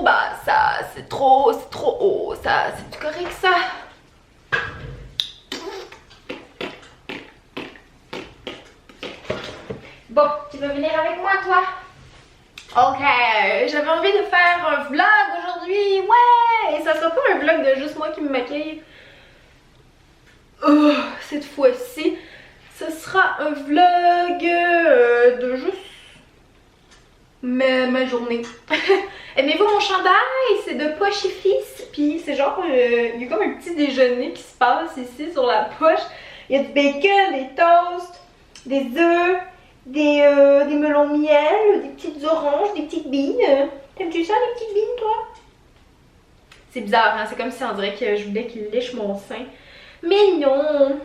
bas, ça, c'est trop haut, ça, c'est correct ça. Bon, tu veux venir avec moi toi? Ok, j'avais envie de faire un vlog aujourd'hui, ouais! Et ça sera pas un vlog de juste moi qui me maquille. Oh, cette fois-ci, ce sera un vlog de juste ma journée. Aimez-vous mon chandail? C'est de Poche et Fils. Puis c'est genre, il y a comme un petit déjeuner qui se passe ici sur la poche. Il y a du bacon, des toasts, des œufs, des melons miel, des petites oranges, des petites bines. T'aimes-tu ça, les petites bines, toi? C'est bizarre, hein? C'est comme si on dirait que je voulais qu'il lèche mon sein. Mais non!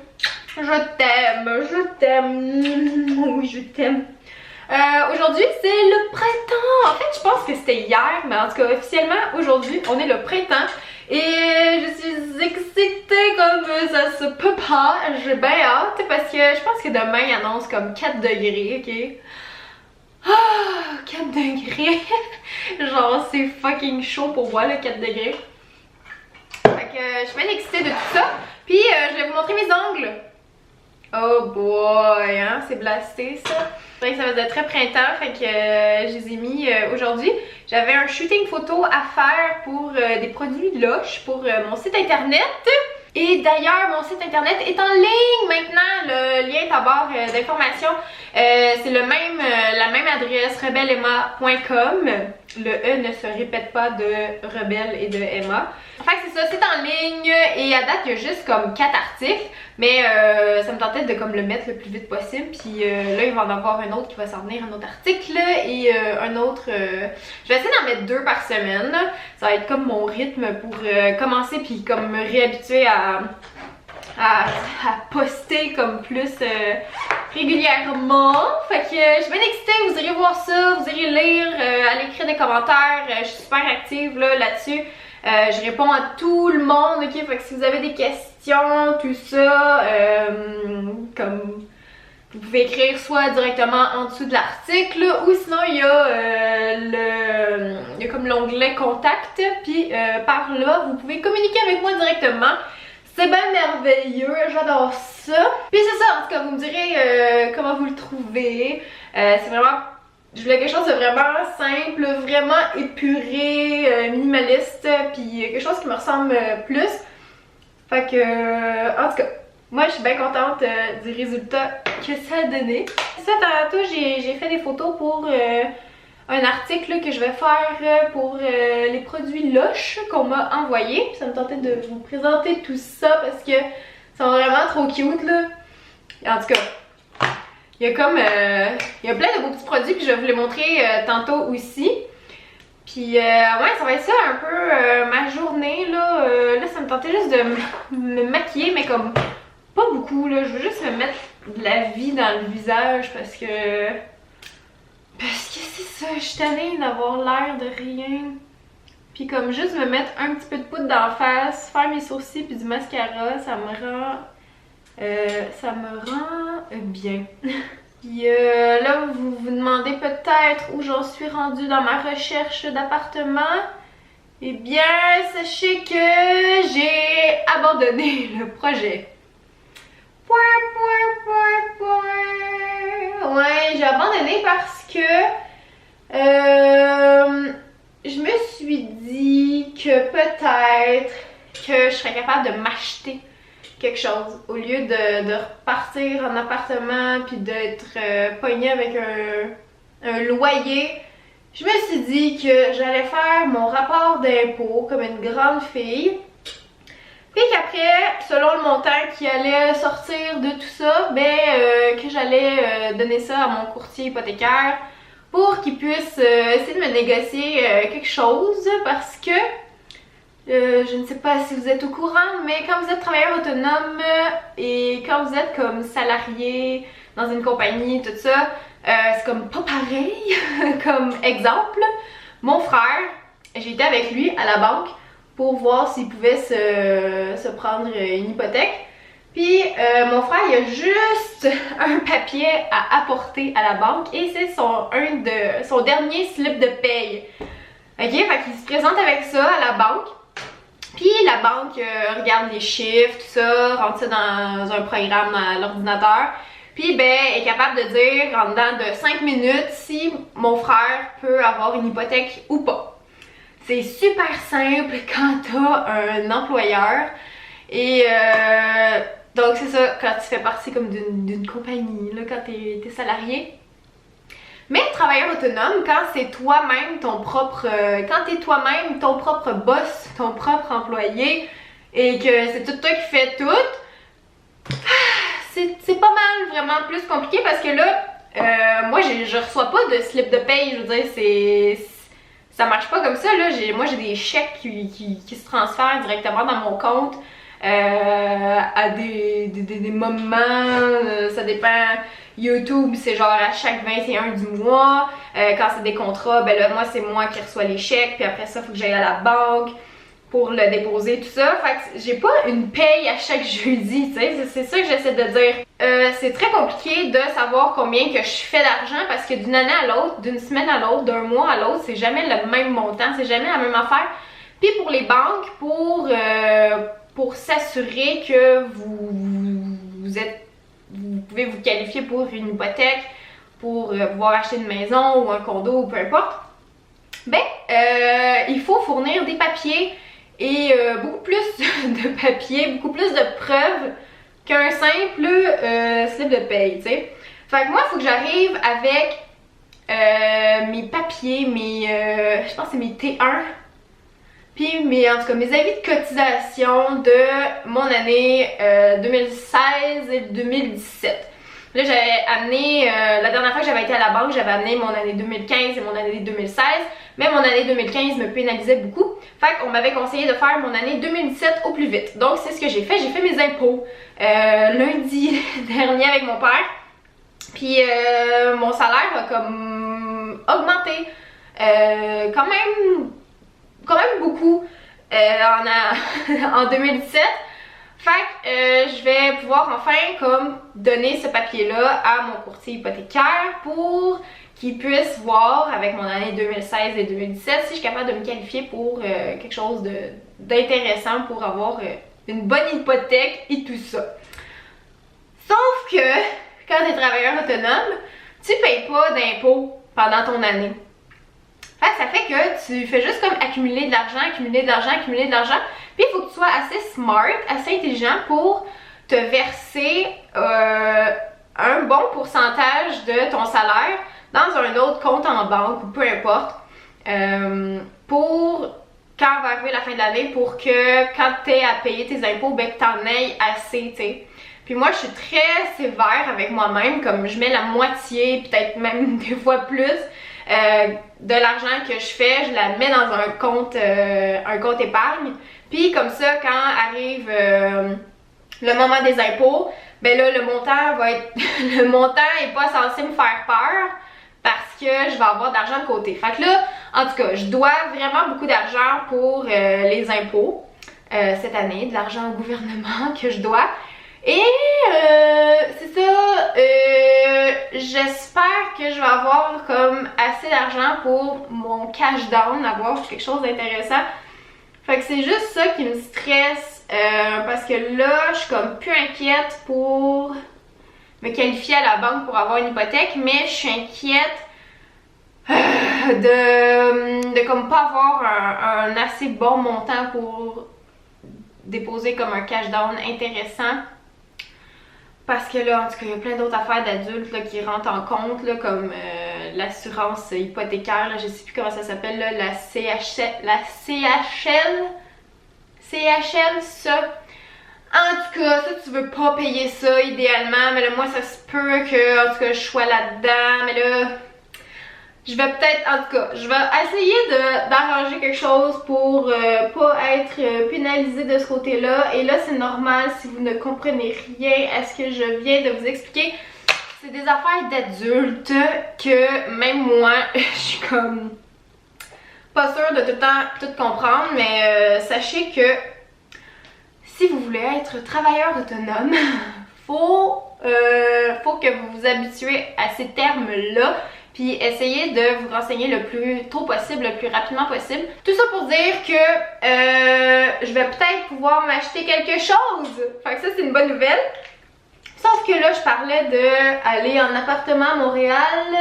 Je t'aime, je t'aime. Oui, je t'aime. Aujourd'hui, c'est le printemps. En fait, je pense que c'était hier, mais en tout cas, officiellement, aujourd'hui, on est le printemps. Et je suis excitée comme ça se peut pas. J'ai bien hâte parce que je pense que demain, il annonce comme 4 degrés, ok? Ah, 4 degrés. Genre, c'est fucking chaud pour moi, le 4 degrés. Fait que je suis bien excitée de tout ça. Puis, je vais vous montrer mes ongles. Oh boy, hein, c'est blasté ça. C'est vrai que ça faisait très printemps, fait que je les ai mis aujourd'hui. J'avais un shooting photo à faire pour des produits Lush pour mon site internet. Et d'ailleurs, mon site internet est en ligne maintenant. Le lien est en barre d'informations. C'est la même adresse, rebellemma.com. Le E ne se répète pas de Rebelle et de Emma. Fait que c'est ça, c'est en ligne et à date il y a juste comme 4 articles. Mais ça me tentait de comme le mettre le plus vite possible. Puis là il va en avoir un autre qui va s'en venir, un autre article et un autre... je vais essayer d'en mettre 2 par semaine. Ça va être comme mon rythme pour commencer puis comme me réhabituer à poster comme plus régulièrement. Fait que je suis bien excitée, vous irez voir ça, vous irez lire, aller écrire des commentaires. Je suis super active là-dessus. Je réponds à tout le monde, ok? Fait que si vous avez des questions, tout ça, comme vous pouvez écrire soit directement en dessous de l'article ou sinon il y a comme l'onglet contact, puis par là vous pouvez communiquer avec moi directement. C'est bien merveilleux, j'adore ça. Puis c'est ça, en tout cas vous me direz comment vous le trouvez. C'est vraiment... Je voulais quelque chose de vraiment simple, vraiment épuré, minimaliste, puis quelque chose qui me ressemble plus. Fait que, en tout cas, moi je suis bien contente du résultat que ça a donné. Ça, tantôt j'ai fait des photos pour un article que je vais faire pour les produits Lush qu'on m'a envoyé. Ça me tentait de vous présenter tout ça parce que c'est vraiment trop cute là. En tout cas, il y a comme, il y a plein de beaux petits produits puis je vais vous les montrer tantôt aussi. Puis ouais, ça va être ça un peu ma journée là. Là ça me tentait juste de me maquiller mais comme pas beaucoup là. Je veux juste me mettre de la vie dans le visage parce que c'est ça, je suis tannée d'avoir l'air de rien. Puis comme juste me mettre un petit peu de poudre d'en face, faire mes sourcils puis du mascara, ça me rend bien. Puis là, vous vous demandez peut-être où j'en suis rendue dans ma recherche d'appartement. Eh bien, sachez que j'ai abandonné le projet. Ouais, j'ai abandonné parce que je me suis dit que peut-être que je serais capable de m'acheter quelque chose au lieu de repartir en appartement puis d'être pognée avec un loyer. Je me suis dit que j'allais faire mon rapport d'impôt comme une grande fille. Puis qu'après, selon le montant qui allait sortir de tout ça, ben que j'allais donner ça à mon courtier hypothécaire pour qu'il puisse essayer de me négocier quelque chose parce que je ne sais pas si vous êtes au courant, mais quand vous êtes travailleur autonome et quand vous êtes comme salarié dans une compagnie, tout ça, c'est comme pas pareil. Comme exemple, mon frère, j'ai été avec lui à la banque pour voir s'il pouvait se prendre une hypothèque. Puis mon frère, il a juste un papier à apporter à la banque et c'est son dernier slip de paye. Ok, fait qu'il se présente avec ça à la banque. Puis la banque regarde les chiffres, tout ça, rentre ça dans un programme à l'ordinateur. Puis ben, est capable de dire en dedans de 5 minutes si mon frère peut avoir une hypothèque ou pas. C'est super simple quand t'as un employeur. Et donc c'est ça, quand tu fais partie comme d'une compagnie, là, quand t'es salarié. Mais travailleur autonome, quand c'est toi-même ton propre... quand t'es toi-même ton propre boss, ton propre employé, et que c'est tout toi qui fais tout, c'est pas mal vraiment plus compliqué parce que là, moi je reçois pas de slip de paye, je veux dire, ça marche pas comme ça, là. Moi j'ai des chèques qui se transfèrent directement dans mon compte à des moments, ça dépend. YouTube, c'est genre à chaque 21 du mois. Quand c'est des contrats, ben là, moi, c'est moi qui reçois les chèques. Puis après ça, il faut que j'aille à la banque pour le déposer, tout ça. Fait que j'ai pas une paye à chaque jeudi, tu sais. C'est ça que j'essaie de dire. C'est très compliqué de savoir combien que je fais d'argent parce que d'une année à l'autre, d'une semaine à l'autre, d'un mois à l'autre, c'est jamais le même montant, c'est jamais la même affaire. Puis pour les banques, pour s'assurer que vous pouvez vous qualifier pour une hypothèque, pour pouvoir acheter une maison ou un condo ou peu importe, ben, il faut fournir des papiers et beaucoup plus de papiers, beaucoup plus de preuves qu'un simple slip de paye, tu sais. Fait que moi, il faut que j'arrive avec mes papiers, je pense que c'est mes T1, puis en tout cas mes avis de cotisation de mon année 2016 et 2017. Là j'avais amené, la dernière fois que j'avais été à la banque, j'avais amené mon année 2015 et mon année 2016, mais mon année 2015 me pénalisait beaucoup. Fait qu'on m'avait conseillé de faire mon année 2017 au plus vite. Donc c'est ce que j'ai fait mes impôts lundi dernier avec mon père. Puis mon salaire a comme augmenté quand même beaucoup en 2017. Fait que je vais pouvoir enfin comme donner ce papier-là à mon courtier hypothécaire pour qu'il puisse voir avec mon année 2016 et 2017 si je suis capable de me qualifier pour quelque chose d'intéressant pour avoir une bonne hypothèque et tout ça. Sauf que quand tu es travailleur autonome, tu payes pas d'impôts pendant ton année. Ça fait que tu fais juste comme accumuler de l'argent. Puis il faut que tu sois assez smart, assez intelligent pour te verser un bon pourcentage de ton salaire dans un autre compte en banque ou peu importe. Pour quand va arriver la fin de l'année, pour que quand tu aies à payer tes impôts, ben que tu en aies assez, tu sais. Puis moi je suis très sévère avec moi-même, comme je mets la moitié, peut-être même des fois plus. De l'argent que je fais, je la mets dans un compte épargne. Puis comme ça, quand arrive le moment des impôts, ben là le montant va être le montant est pas censé me faire peur parce que je vais avoir de l'argent de côté. Fait que là, en tout cas, je dois vraiment beaucoup d'argent pour les impôts cette année, de l'argent au gouvernement que je dois. Et c'est ça, j'espère que je vais avoir comme assez d'argent pour mon cash down, avoir quelque chose d'intéressant. Fait que c'est juste ça qui me stresse parce que là, je suis comme plus inquiète pour me qualifier à la banque pour avoir une hypothèque, mais je suis inquiète de comme pas avoir un assez bon montant pour déposer comme un cash down intéressant. Parce que là, en tout cas, il y a plein d'autres affaires d'adultes là, qui rentrent en compte, là, comme l'assurance hypothécaire, là, je sais plus comment ça s'appelle, là, la CHL, ça. En tout cas, ça, tu veux pas payer ça idéalement, mais là, moi, ça se peut que, en tout cas, je sois là-dedans, mais là, je vais peut-être, en tout cas, je vais essayer d'arranger quelque chose pour pas être pénalisée de ce côté-là. Et là, c'est normal si vous ne comprenez rien à ce que je viens de vous expliquer. C'est des affaires d'adultes que même moi, je suis comme pas sûre de tout le temps tout comprendre. Mais sachez que si vous voulez être travailleur autonome, faut que vous vous habituez à ces termes-là puis essayez de vous renseigner le plus tôt possible, le plus rapidement possible. Tout ça pour dire que je vais peut-être pouvoir m'acheter quelque chose. Fait que ça, c'est une bonne nouvelle. Sauf que là, je parlais d'aller en appartement à Montréal,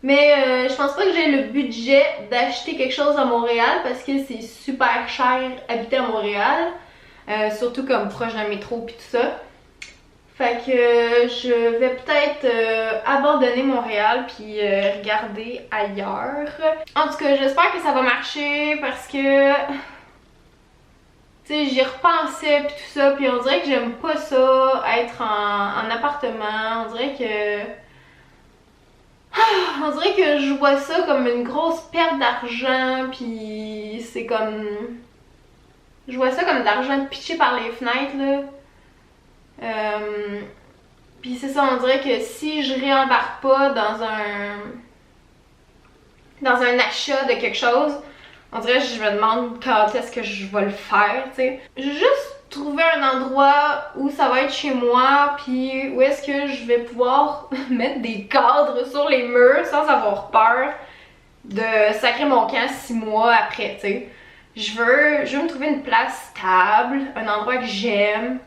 mais je pense pas que j'ai le budget d'acheter quelque chose à Montréal parce que c'est super cher habiter à Montréal, surtout comme proche d'un métro pis tout ça. Fait que je vais peut-être abandonner Montréal puis regarder ailleurs. En tout cas, j'espère que ça va marcher parce que tu sais, j'y repensais pis tout ça, puis on dirait que j'aime pas ça, être en appartement. On dirait que je vois ça comme une grosse perte d'argent, puis c'est comme je vois ça comme de l'argent pitché par les fenêtres là. Puis c'est ça, on dirait que si je réembarque pas dans un achat de quelque chose, on dirait que je me demande quand est-ce que je vais le faire, tu sais. J'ai juste trouvé un endroit où ça va être chez moi, puis où est-ce que je vais pouvoir mettre des cadres sur les murs sans avoir peur de sacrer mon camp 6 mois après, tu sais. Je veux me trouver une place stable, un endroit que j'aime,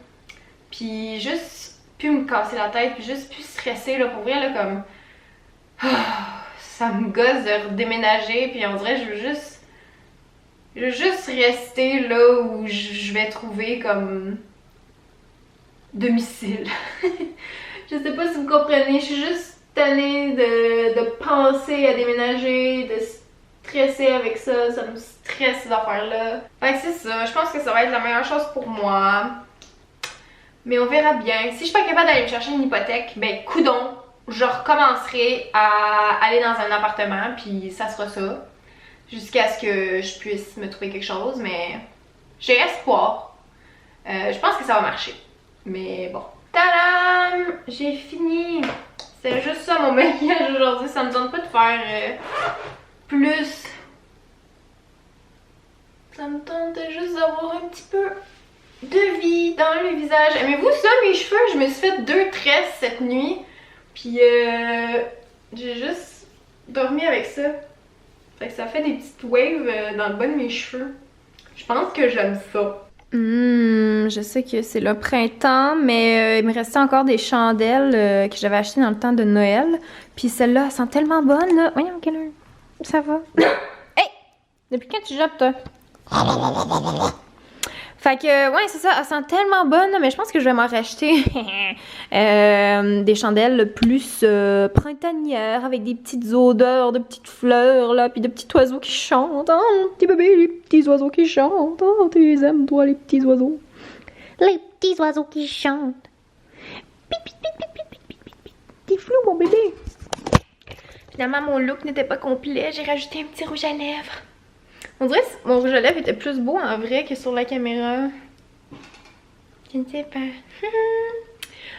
puis juste plus me casser la tête, puis juste plus stresser, là, pour vrai, là, comme ça me gosse de redéménager, puis on dirait que je veux juste rester là où je vais trouver comme domicile. Je sais pas si vous comprenez, je suis juste tannée de penser à déménager, de stresser avec ça, ça me stresse ces affaires-là. Fait que c'est ça, je pense que ça va être la meilleure chose pour moi. Mais on verra bien. Si je suis pas capable d'aller me chercher une hypothèque, ben coudonc, je recommencerai à aller dans un appartement, puis ça sera ça. Jusqu'à ce que je puisse me trouver quelque chose, mais j'ai espoir. Je pense que ça va marcher. Mais bon. Tadam! J'ai fini! C'est juste ça mon maquillage aujourd'hui. Ça me donne pas de faire plus. Ça me tente juste d'avoir un petit peu de vie dans le visage. Aimez-vous ça, mes cheveux? Je me suis fait 2 tresses cette nuit. Puis j'ai juste dormi avec ça. Fait que ça fait des petites waves dans le bas de mes cheveux. Je pense que j'aime ça. Je sais que c'est le printemps, mais il me restait encore des chandelles que j'avais achetées dans le temps de Noël. Puis celle-là, elle sent tellement bonne, là. Voyons, quelle heure? Ça va? Hey! Depuis quand tu jappes, toi? Fait que, ouais, c'est ça, elle sent tellement bonne, mais je pense que je vais m'en racheter des chandelles plus printanières, avec des petites odeurs de petites fleurs, là, puis de petits oiseaux qui chantent. Oh, mon petit bébé, les petits oiseaux qui chantent. Oh, tu les aimes, toi, les petits oiseaux. Les petits oiseaux qui chantent. Pip, pip, pip, pip, pip, pip, pip, pip. T'es flou, mon bébé. Finalement, mon look n'était pas complet, j'ai rajouté un petit rouge à lèvres. On dirait que mon rouge à lèvres était plus beau en vrai que sur la caméra. Je ne sais pas.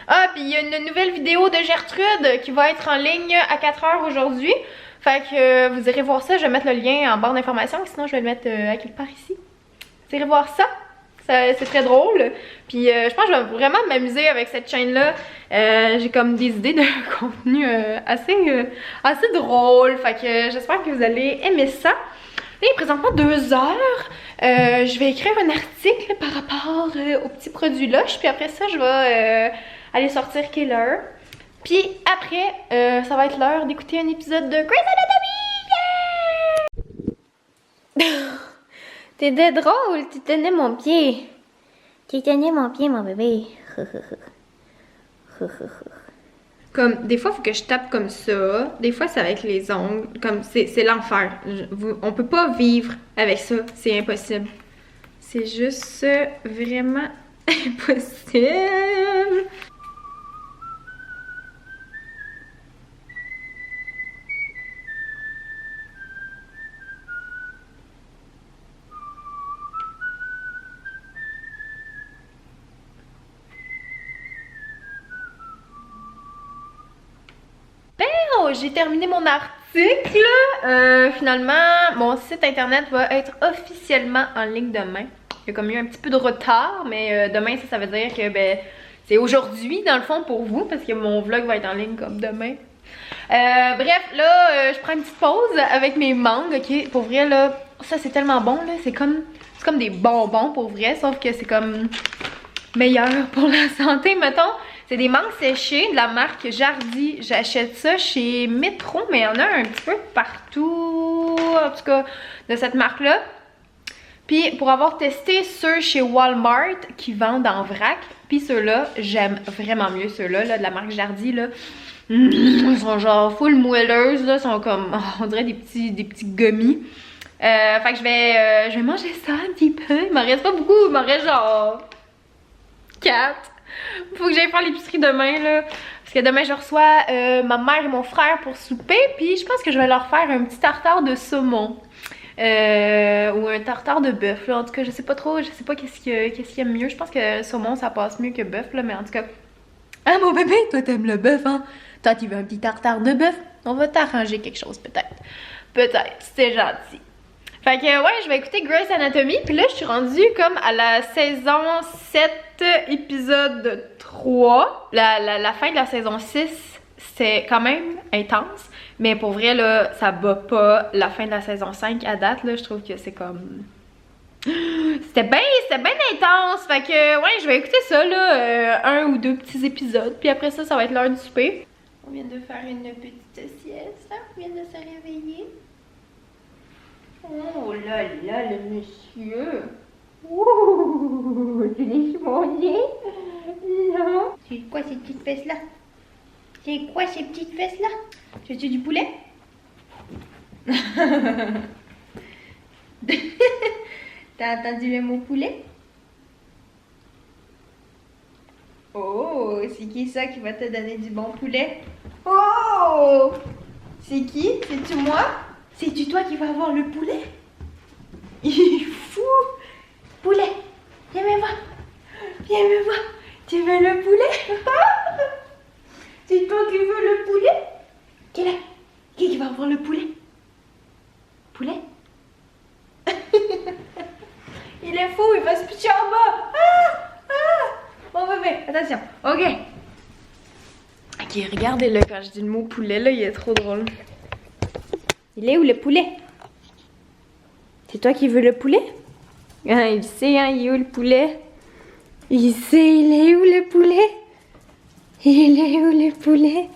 Ah, puis il y a une nouvelle vidéo de Gertrude qui va être en ligne à 4h aujourd'hui. Fait que vous irez voir ça. Je vais mettre le lien en barre d'informations. Sinon, je vais le mettre à quelque part ici. Vous irez voir ça. C'est très drôle. Puis je pense que je vais vraiment m'amuser avec cette chaîne-là. J'ai comme des idées de contenu assez drôle. Fait que j'espère que vous allez aimer ça. Là, il est présentement 2h. Je vais écrire un article par rapport aux petits produits Lush. Puis après ça, je vais aller sortir Killer. Puis après, ça va être l'heure d'écouter un épisode de Grey's Anatomy. Yeah! T'étais drôle, tu tenais mon pied. Tu tenais mon pied, mon bébé. Comme, des fois, il faut que je tape comme ça. Des fois, c'est avec les ongles. Comme, c'est l'enfer. On peut pas vivre avec ça. C'est impossible. C'est juste vraiment impossible. J'ai terminé mon article. Finalement, mon site internet va être officiellement en ligne demain. Il y a comme eu un petit peu de retard, mais demain, ça veut dire que ben, c'est aujourd'hui, dans le fond, pour vous, parce que mon vlog va être en ligne comme demain. Bref, là, je prends une petite pause avec mes mangues, ok? Pour vrai, là, ça c'est tellement bon, là. C'est comme des bonbons pour vrai, sauf que c'est comme meilleur pour la santé, mettons. C'est des mangues séchées de la marque Jardy. J'achète ça chez Metro, mais il y en a un petit peu partout, en tout cas, de cette marque-là. Puis pour avoir testé ceux chez Walmart qui vendent en vrac, puis ceux-là, j'aime vraiment mieux ceux-là, là, de la marque Jardy, là. Ils sont genre full moelleuses, là, sont comme, on dirait des petits gummies. Fait que je vais manger ça un petit peu. Il m'en reste pas beaucoup, il m'en reste genre 4. Faut que j'aille faire l'épicerie demain, là. Parce que demain, je reçois ma mère et mon frère pour souper. Puis je pense que je vais leur faire un petit tartare de saumon. Ou un tartare de bœuf, là. En tout cas, je sais pas trop. Je sais pas qu'est-ce qu'il y a mieux. Je pense que le saumon, ça passe mieux que bœuf, là. Mais en tout cas... Ah, mon bébé, toi, t'aimes le bœuf, hein? Toi, tu veux un petit tartare de bœuf? On va t'arranger quelque chose, peut-être. Peut-être. C'est gentil. Fait que, ouais, je vais écouter Grey's Anatomy. Puis là, je suis rendue comme à la saison 7, épisode 3. La fin de la saison 6, c'est quand même intense. Mais pour vrai, là, ça bat pas la fin de la saison 5 à date. Là, je trouve que c'est comme... C'était bien intense. Fait que, ouais, je vais écouter ça, là, un ou deux petits épisodes. Puis après ça, ça va être l'heure du souper. On vient de faire une petite sieste. On vient de se réveiller. Oh là là, le monsieur. Ouh, tu lèches mon nez? Non. C'est quoi ces petites fesses-là? C'est quoi ces petites fesses-là? Tu veux du poulet? T'as entendu le mot poulet? Oh, c'est qui ça qui va te donner du bon poulet? Oh! C'est qui? C'est-tu moi? C'est-tu toi qui vas avoir le poulet? Il est fou! Poulet! Viens me voir! Viens me voir! Tu veux le poulet? C'est toi qui veux le poulet? Qui est là? Qui va avoir le poulet? Poulet? Il est fou, il va se pitcher en bas! Mon bébé, attention, ok. Ok, regardez-le quand je dis le mot poulet, là, il est trop drôle. Il est où le poulet? C'est toi qui veux le poulet? Ah, il sait, hein, il est où le poulet? Il sait, il est où le poulet? Il est où le poulet?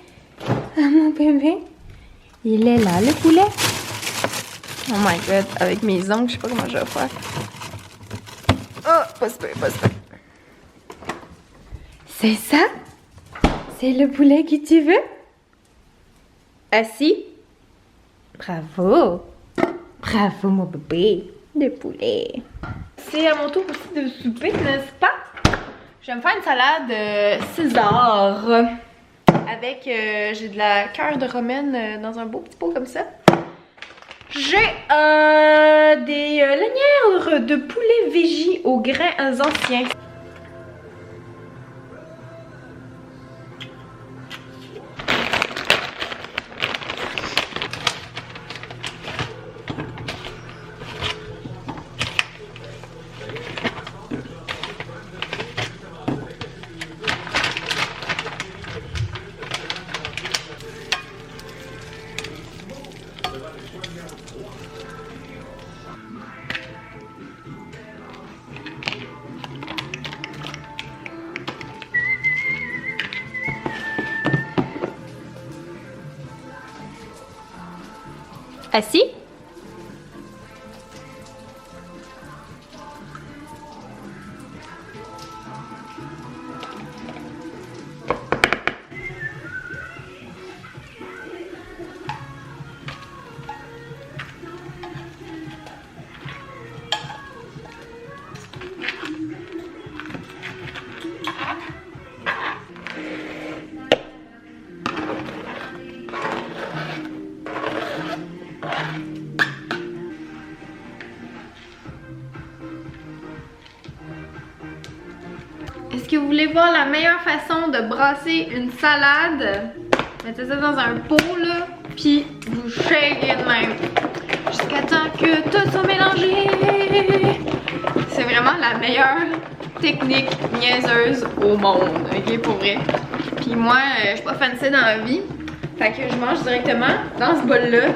Ah, mon bébé? Il est là, le poulet? Oh my god, avec mes ongles, je sais pas comment je vais faire. Oh, pas super. C'est ça? C'est le poulet que tu veux? Assis? Bravo! Bravo, mon bébé! Le poulet! C'est à mon tour aussi de souper, n'est-ce pas? Je vais me faire une salade César avec, j'ai de la cœur de romaine dans un beau petit pot comme ça. J'ai des lanières de poulet végé aux grains anciens. Assis? Est-ce que vous voulez voir la meilleure façon de brasser une salade? Mettez ça dans un pot là, puis vous shakez de même jusqu'à temps que tout soit mélangé. C'est vraiment la meilleure technique niaiseuse au monde, ok, pour vrai. Puis moi, je suis pas fancy dans la vie, Fait que je mange directement dans ce bol-là,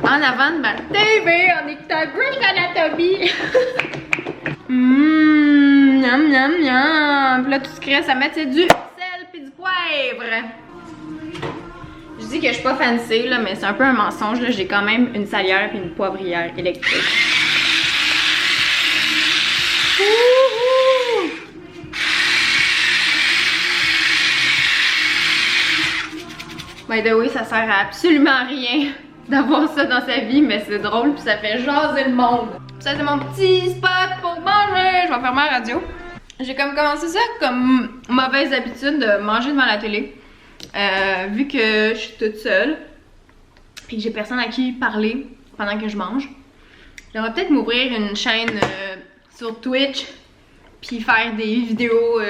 en avant de ma TV, en écoutant Grey's Anatomy. Miam miam miam. Puis là, tout ce qu'il reste à mettre, c'est du sel puis du poivre. Je dis que je suis pas fancy, là, mais c'est un peu un mensonge. J'ai quand même une salière puis une poivrière électrique. By the way, ça sert à absolument rien d'avoir ça dans sa vie, mais c'est drôle puis ça fait jaser le monde. Ça c'est mon petit spot pour manger. Je vais fermer la radio. J'ai comme commencé ça comme mauvaise habitude de manger devant la télé. Vu que je suis toute seule puis que j'ai personne à qui parler pendant que je mange. J'aimerais peut-être m'ouvrir une chaîne sur Twitch puis faire des vidéos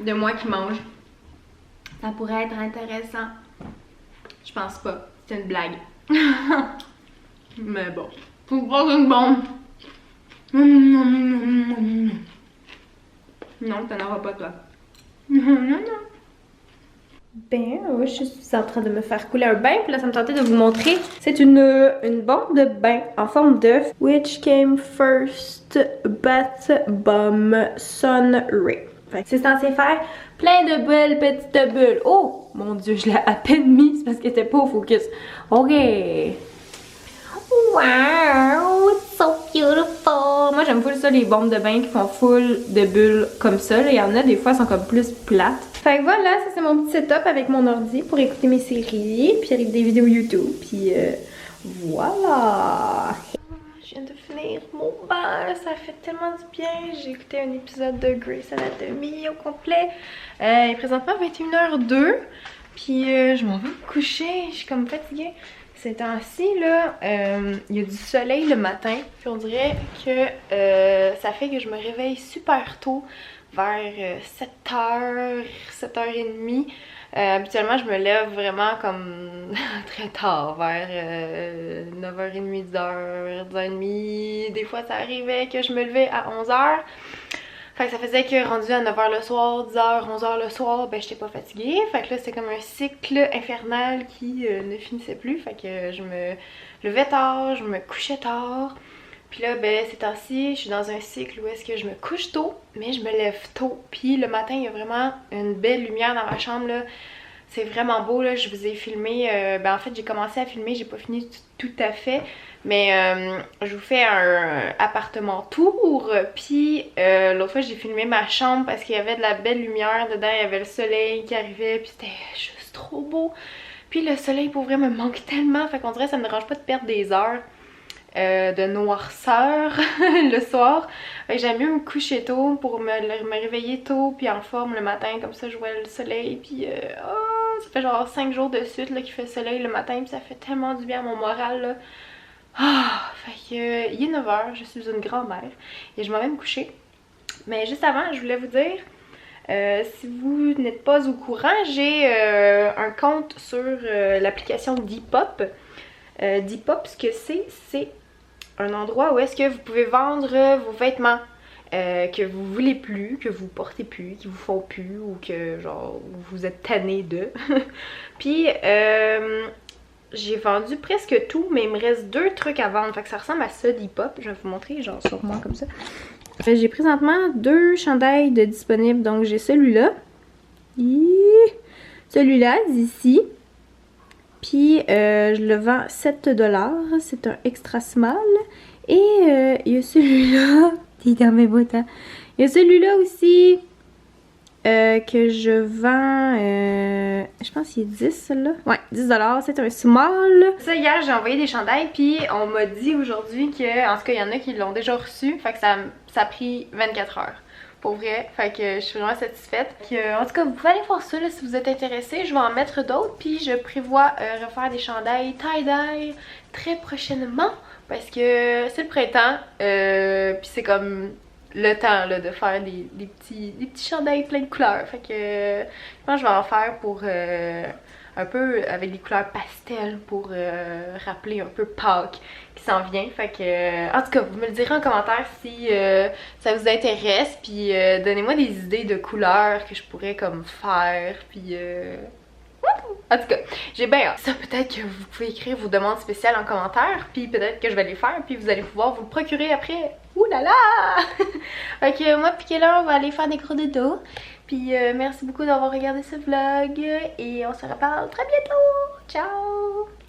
de moi qui mange. Ça pourrait être intéressant. Je pense pas, c'est une blague. Mais bon, faut pas une bombe. Non, t'en auras pas toi. Ben, je suis en train de me faire couler un bain, puis là ça me tentait de vous montrer. C'est une bombe de bain en forme d'œuf. Which came first, bath bomb sun ray. C'est censé faire plein de belles petites bulles. Oh mon dieu, je l'ai à peine mis, c'est parce qu'elle était pas au focus. Ok. Wow, it's so beautiful. Moi j'aime full ça, les bombes de bain qui font full de bulles comme ça. Il y en a des fois, elles sont comme plus plates. Fait que voilà, ça c'est mon petit setup avec mon ordi pour écouter mes séries, puis avec des vidéos YouTube, puis voilà. Je viens de finir mon bain, ça fait tellement du bien. J'ai écouté un épisode de Grey's Anatomy au complet. Il est présentement 21h02, puis je m'en vais me coucher, je suis comme fatiguée. Ces temps-ci, là, il y a du soleil le matin, puis on dirait que ça fait que je me réveille super tôt, vers 7h, 7h30. Habituellement, je me lève vraiment comme très tard, vers 9h30, 10h, 10h30. Des fois, ça arrivait que je me levais à 11h. Fait que ça faisait que rendu à 9h le soir, 10h, 11h le soir, ben j'étais pas fatiguée. Fait que là, c'était comme un cycle infernal qui ne finissait plus. Fait que je me levais tard, je me couchais tard. Puis là, ben ces temps-ci, je suis dans un cycle où est-ce que je me couche tôt, mais je me lève tôt. Puis le matin, il y a vraiment une belle lumière dans ma chambre, là. C'est vraiment beau, là. Je vous ai filmé, ben en fait, j'ai commencé à filmer, j'ai pas fini tout à fait. Mais je vous fais un appartement tour. Puis l'autre fois, j'ai filmé ma chambre parce qu'il y avait de la belle lumière dedans. Il y avait le soleil qui arrivait, puis c'était juste trop beau. Puis le soleil, pour vrai, me manque tellement. Fait qu'on dirait que ça me dérange pas de perdre des heures de noirceur le soir. J'aime mieux me coucher tôt pour me réveiller tôt puis en forme le matin, comme ça je vois le soleil. Puis ça fait genre 5 jours de suite qu'il fait soleil le matin, puis ça fait tellement du bien à mon moral là. Fait que il est 9h, je suis une grand-mère et je m'en vais me coucher. Mais juste avant, je voulais vous dire, si vous n'êtes pas au courant, j'ai un compte sur l'application Depop. Depop, ce que c'est un endroit où est-ce que vous pouvez vendre vos vêtements que vous voulez plus, que vous portez plus, qui vous font plus ou que genre vous êtes tanné de. Puis j'ai vendu presque tout, mais il me reste 2 trucs à vendre. Fait que ça ressemble à ça Depop. Je vais vous montrer genre sur moi comme ça. J'ai présentement 2 chandails de disponibles. Donc j'ai celui-là. Celui-là d'ici. Puis je le vends 7$, c'est un extra small. Et il y a celui-là, il est dans mes boutons. Il y a celui-là aussi que je vends, je pense qu'il est 10 celui-là. Ouais, 10$, c'est un small. Ça, hier j'ai envoyé des chandails, puis on m'a dit aujourd'hui que, en tout cas il y en a qui l'ont déjà reçu, fait que ça a pris 24 heures. Pour vrai, fait que je suis vraiment satisfaite. En tout cas, vous pouvez aller voir ça là, si vous êtes intéressé. Je vais en mettre d'autres, puis je prévois refaire des chandails tie-dye très prochainement parce que c'est le printemps, puis c'est comme le temps là, de faire des petits chandails plein de couleurs. Fait que je pense que je vais en faire pour un peu avec des couleurs pastel pour rappeler un peu Pâques qui s'en vient. Fait que en tout cas, vous me le direz en commentaire si ça vous intéresse, puis donnez-moi des idées de couleurs que je pourrais comme faire, puis En tout cas, j'ai bien hâte. Ça, peut-être que vous pouvez écrire vos demandes spéciales en commentaire, puis peut-être que je vais les faire, puis vous allez pouvoir vous le procurer après. Ouh là là! Ok, moi puis Kayla, on va aller faire des gros dodos. Puis merci beaucoup d'avoir regardé ce vlog et on se reparle très bientôt. Ciao!